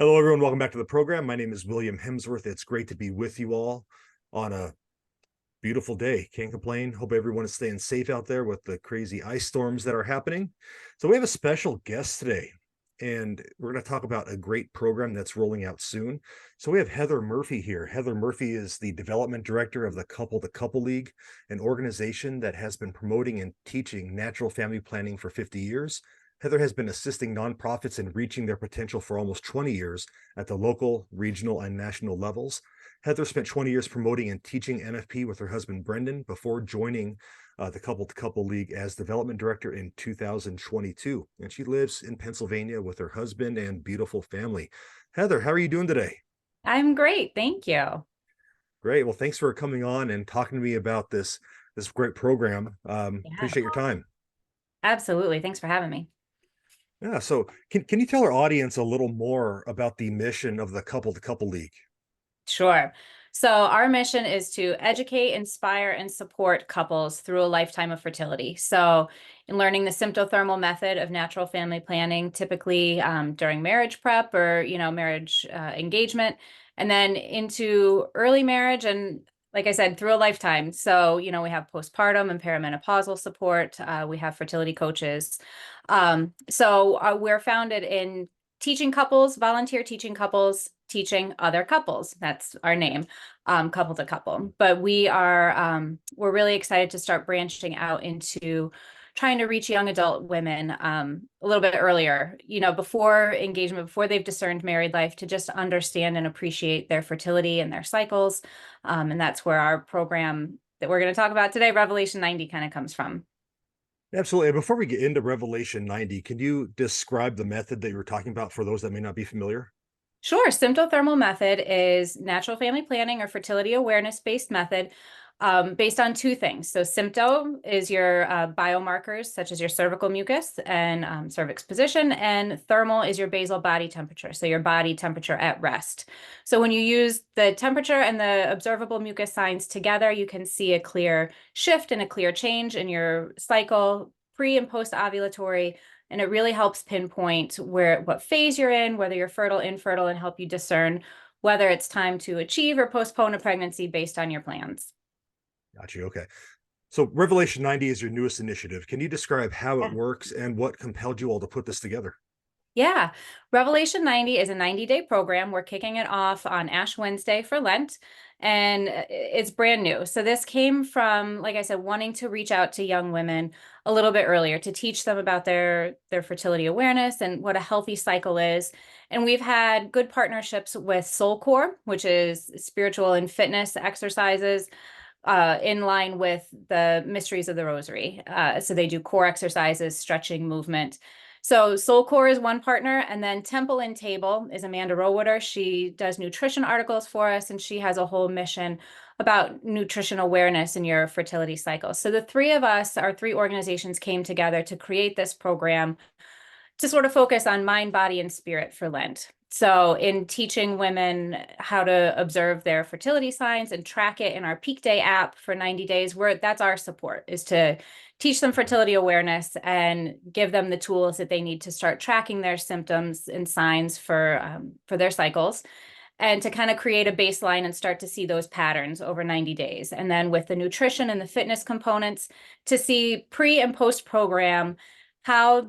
Hello, everyone. Welcome back to the program. My name is William Hemsworth. It's great to be with you all on a beautiful day. Can't complain. Hope everyone is staying safe out there with the crazy ice storms that are happening. So we have a special guest today, and we're going to talk about a great program that's rolling out soon. So we have Heather Murphy here. Heather Murphy is the development director of the Couple to Couple League, an organization that has been promoting and teaching natural family planning for 50 years. Heather has been assisting nonprofits in reaching their potential for almost 20 years at the local, regional, and national levels. Heather spent 20 years promoting and teaching NFP with her husband, Brendan, before joining the Couple to Couple League as development director in 2022. And she lives in Pennsylvania with her husband and beautiful family. Heather, how are you doing today? I'm great. Thank you. Great. Well, thanks for coming on and talking to me about this great program. Yeah, Appreciate your time. absolutely. Thanks for having me. Yeah. So can you tell our audience a little more about the mission of the Couple to Couple League? Sure. So our mission is to educate, inspire, and support couples through a lifetime of fertility. So in learning the symptothermal method of natural family planning, typically during marriage prep or, marriage engagement, and then into early marriage and like I said, through a lifetime. So, we have postpartum and perimenopausal support. We have fertility coaches. So we're founded in teaching couples, volunteer teaching couples, teaching other couples. That's our name, Couple to Couple. But we're really excited to start branching out into trying to reach young adult women a little bit earlier, before engagement, before they've discerned married life, to just understand and appreciate their fertility and their cycles. And that's where our program that we're going to talk about today, Revelation90, kind of comes from. Absolutely. And before we get into Revelation 90, can you describe the method that you were talking about for those that may not be familiar? Sure. Symptothermal method is natural family planning or fertility awareness-based method based on two things. So symptom is your biomarkers, such as your cervical mucus and cervix position, and thermal is your basal body temperature, so your body temperature at rest. So when you use the temperature and the observable mucus signs together, you can see a clear shift and a clear change in your cycle, pre and post ovulatory. And it really helps pinpoint what phase you're in, whether you're fertile, infertile, and help you discern whether it's time to achieve or postpone a pregnancy based on your plans. Got you. Okay. So Revelation 90 is your newest initiative. Can you describe how it Yeah. works and what compelled you all to put this together? Yeah, Revelation90 is a 90-day program. We're kicking it off on Ash Wednesday for Lent, and it's brand new. So this came from, like I said, wanting to reach out to young women a little bit earlier to teach them about their fertility awareness and what a healthy cycle is. And we've had good partnerships with SoulCore, which is spiritual and fitness exercises in line with the mysteries of the rosary. So they do core exercises, stretching, movement. So SoulCore is one partner, and then Temple+Table is Amanda Rowoodter. She does nutrition articles for us, and she has a whole mission about nutrition awareness in your fertility cycle. So the three of us, our three organizations, came together to create this program to sort of focus on mind, body, and spirit for Lent. So in teaching women how to observe their fertility signs and track it in our Peak Day app for 90 days, that's our support, is to teach them fertility awareness and give them the tools that they need to start tracking their symptoms and signs for their cycles, and to kind of create a baseline and start to see those patterns over 90 days. And then with the nutrition and the fitness components, to see pre and post program how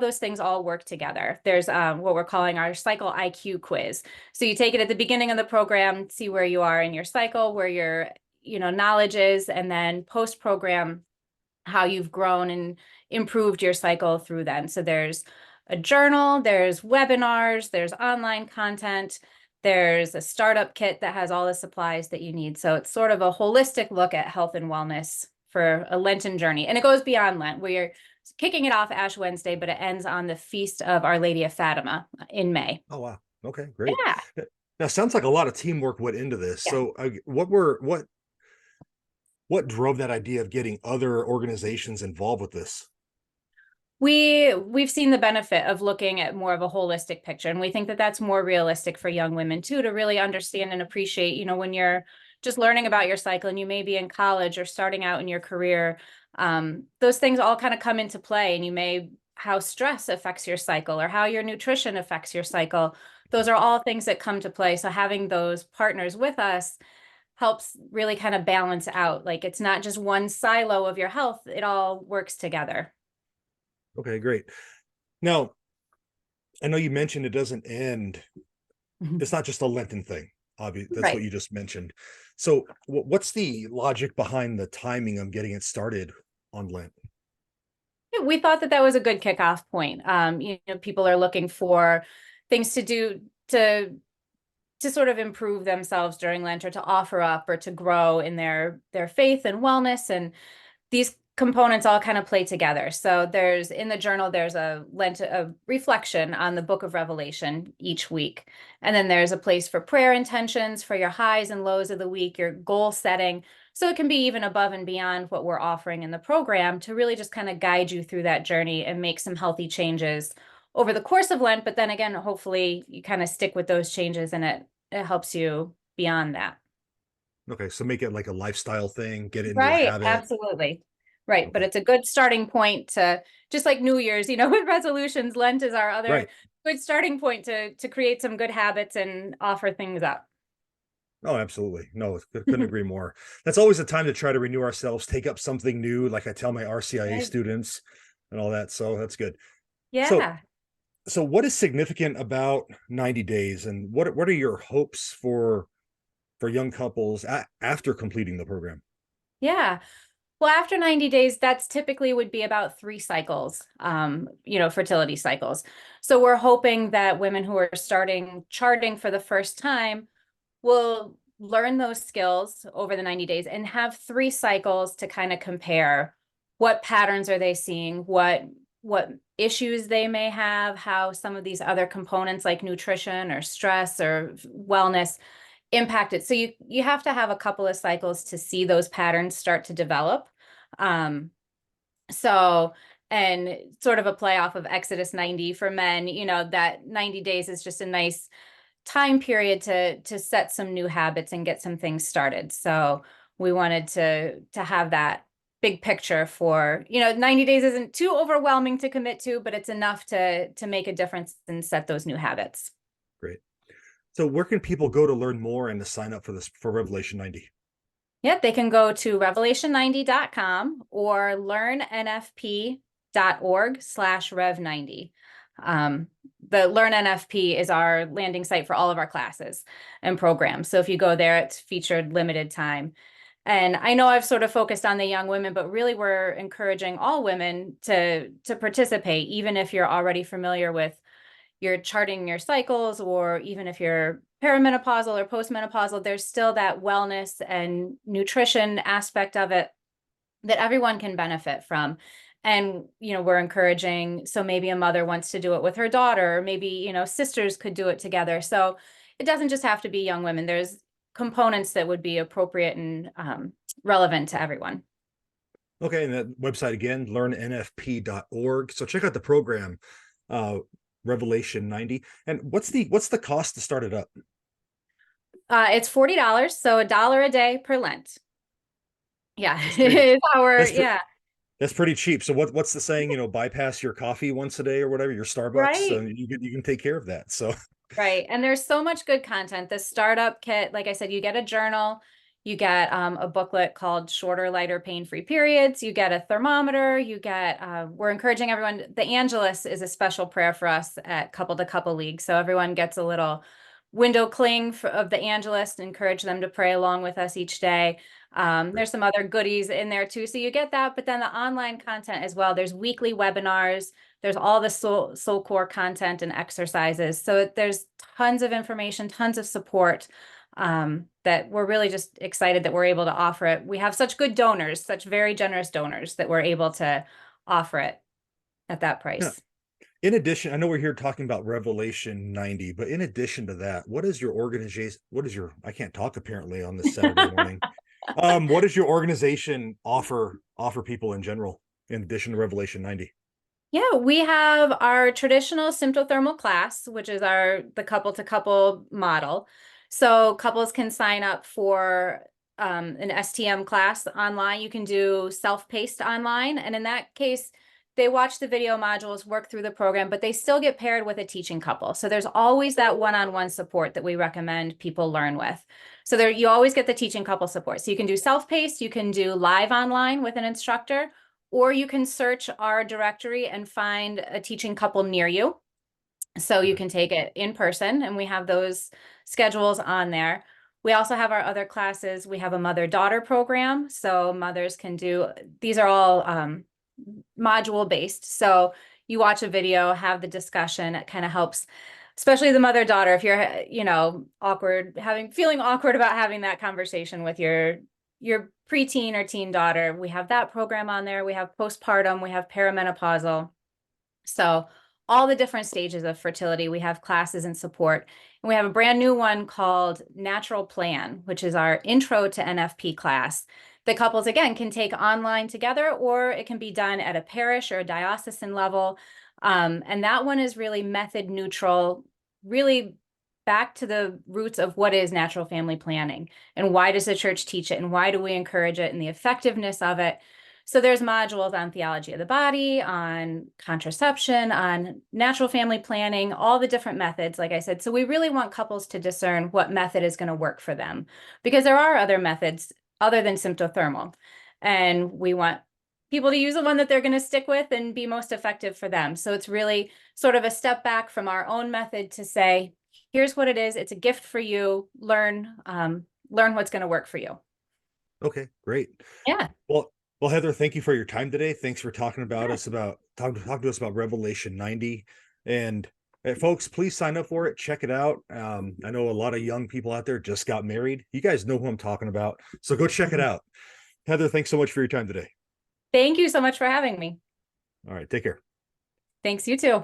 those things all work together. There's what we're calling our cycle IQ quiz. So you take it at the beginning of the program, see where you are in your cycle, where your knowledge is, and then post program, how you've grown and improved your cycle through then. So there's a journal, there's webinars, there's online content, there's a startup kit that has all the supplies that you need. So it's sort of a holistic look at health and wellness for a Lenten journey. And it goes beyond Lent. We're kicking it off Ash Wednesday, but it ends on the feast of Our Lady of Fatima in May. Oh, wow. Okay, great. Yeah. Now, sounds like a lot of teamwork went into this. Yeah. So, what drove that idea of getting other organizations involved with this? We've seen the benefit of looking at more of a holistic picture, and we think that that's more realistic for young women too, to really understand and appreciate, when you're just learning about your cycle and you may be in college or starting out in your career, those things all kind of come into play, and how stress affects your cycle or how your nutrition affects your cycle. those are all things that come to play. So having those partners with us helps really kind of balance out. Like it's not just one silo of your health, it all works together. Okay, great. Now, I know you mentioned it doesn't end. It's not just a Lenten thing. Obviously, that's what Right. you just mentioned. So, what's the logic behind the timing of getting it started on Lent? We thought that that was a good kickoff point. People are looking for things to do to sort of improve themselves during Lent, or to offer up, or to grow in their faith and wellness. And these components all kind of play together. So there's in the journal, there's a reflection on the book of Revelation each week. And then there's a place for prayer intentions for your highs and lows of the week, your goal setting. So it can be even above and beyond what we're offering in the program to really just kind of guide you through that journey and make some healthy changes over the course of Lent. But then again, hopefully you kind of stick with those changes and it helps you beyond that. Okay, so make it like a lifestyle thing, get it into a Right, habit. absolutely. Right, but Okay, it's a good starting point to, just like New Year's, with resolutions, Lent is our other right. good starting point to create some good habits and offer things up. Oh, absolutely. No, couldn't agree more. That's always a time to try to renew ourselves, take up something new, like I tell my RCIA Right. students and all that. So that's good. So, Yeah, what is significant about 90 days, and what are your hopes for young couples after completing the program? yeah. Well, after 90 days, that's typically would be about 3 cycles, fertility cycles. So we're hoping that women who are starting charting for the first time will learn those skills over the 90 days and have 3 cycles to kind of compare what patterns are they seeing, what issues they may have, how some of these other components like nutrition or stress or wellness impact it. So you have to have a couple of cycles to see those patterns start to develop. Um, so and sort of a play off of Exodus 90 for men, that 90 days is just a nice time period to set some new habits and get some things started. So we wanted to have that big picture for, 90 days isn't too overwhelming to commit to, but it's enough to make a difference and set those new habits. Great. So, where can people go to learn more and to sign up for this for Revelation 90? Yep, they can go to revelation90.com or learnnfp.org/rev90. The Learn NFP is our landing site for all of our classes and programs. So if you go there, it's featured limited time. And I know I've sort of focused on the young women, but really we're encouraging all women to participate, even if you're already familiar with you're charting your cycles, or even if you're perimenopausal or postmenopausal, there's still that wellness and nutrition aspect of it that everyone can benefit from. And, we're encouraging, so maybe a mother wants to do it with her daughter, or maybe, sisters could do it together. So it doesn't just have to be young women. There's components that would be appropriate and relevant to everyone. Okay, and that website again, learnnfp.org. So check out the program, uh, Revelation 90. And what's the cost to start it up? It's $40, so $1 a day per Lent. Yeah, That's pretty. it's our, That's pretty. yeah, That's pretty cheap. So what's the saying? Bypass your coffee once a day or whatever, your Starbucks, right. and you can take care of that. So Right. And there's so much good content. The startup kit, like I said, you get a journal, you get a booklet called Shorter, Lighter, Pain-Free Periods, you get a thermometer, we're encouraging everyone. The Angelus is a special prayer for us at Couple to Couple League. So everyone gets a little window cling of the Angelus, and encourage them to pray along with us each day. There's some other goodies in there too. So you get that, but then the online content as well. There's weekly webinars. There's all the SoulCore content and exercises. So there's tons of information, tons of support, that we're really just excited that we're able to offer it. We have such good donors, such very generous donors, that we're able to offer it at that yeah. price. In addition, I know we're here talking about Revelation 90, but in addition to that, what is your organization? I can't talk apparently on this Saturday morning. What does your organization offer people in general in addition to Revelation 90? Yeah, we have our traditional symptothermal class, which is the couple to couple model. So couples can sign up for an STM class online. You can do self-paced online. And in that case, they watch the video modules, work through the program, but they still get paired with a teaching couple. So there's always that one-on-one support that we recommend people learn with. So there, you always get the teaching couple support. So you can do self-paced, you can do live online with an instructor, or you can search our directory and find a teaching couple near you. So you can take it in person, and we have those schedules on there. We also have our other classes. We have a mother-daughter program, so mothers can do, these are all module based. So you watch a video, have the discussion. It kind of helps, especially the mother-daughter, if you're, you know, feeling awkward about having that conversation with your preteen or teen daughter. We have that program on there. We have postpartum, we have perimenopausal. So all the different stages of fertility, we have classes and support. And we have a brand new one called Natural Plan, which is our intro to NFP class. The couples, again, can take online together, or it can be done at a parish or a diocesan level. And that one is really method neutral, really back to the roots of what is natural family planning and why does the church teach it and why do we encourage it and the effectiveness of it. So there's modules on theology of the body, on contraception, on natural family planning, all the different methods, like I said. So we really want couples to discern what method is going to work for them, because there are other methods other than symptothermal. And we want people to use the one that they're going to stick with and be most effective for them. So it's really sort of a step back from our own method to say, here's what it is. It's a gift for you. Learn what's going to work for you. Okay, great. Yeah. Well, Heather, thank you for your time today. Thanks for talking about talking to us about Revelation90. And folks, please sign up for it. Check it out. I know a lot of young people out there just got married. You guys know who I'm talking about. So go check it out. Heather, thanks so much for your time today. Thank you so much for having me. All right, take care. Thanks, you too.